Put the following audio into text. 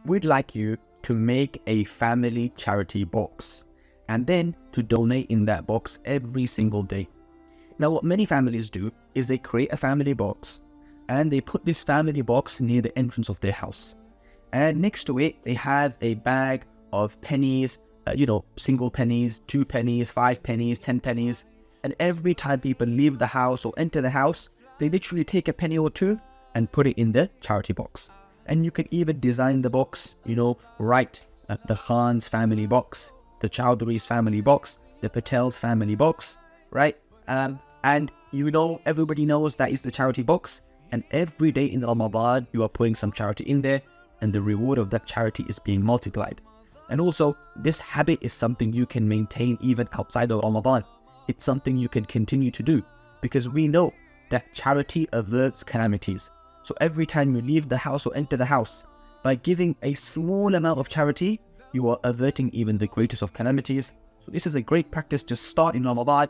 we'd like you to make a family charity box and then to donate in that box every single day. Now, what many families do is they create a family box and they put this family box near the entrance of their house. And next to it, they have a bag of pennies, single pennies, 2 pennies, 5 pennies, 10 pennies. And every time people leave the house or enter the house, they literally take a penny or two and put it in the charity box. And you can even design the box, write the Khan's family box, the Chowdhury's family box, the Patel's family box, right? And everybody knows that is the charity box. And every day in Ramadan, you are putting some charity in there, and the reward of that charity is being multiplied. And also, this habit is something you can maintain even outside of Ramadan. It's something you can continue to do, because we know that charity averts calamities. So every time you leave the house or enter the house, by giving a small amount of charity, you are averting even the greatest of calamities. So this is a great practice to start in Ramadan.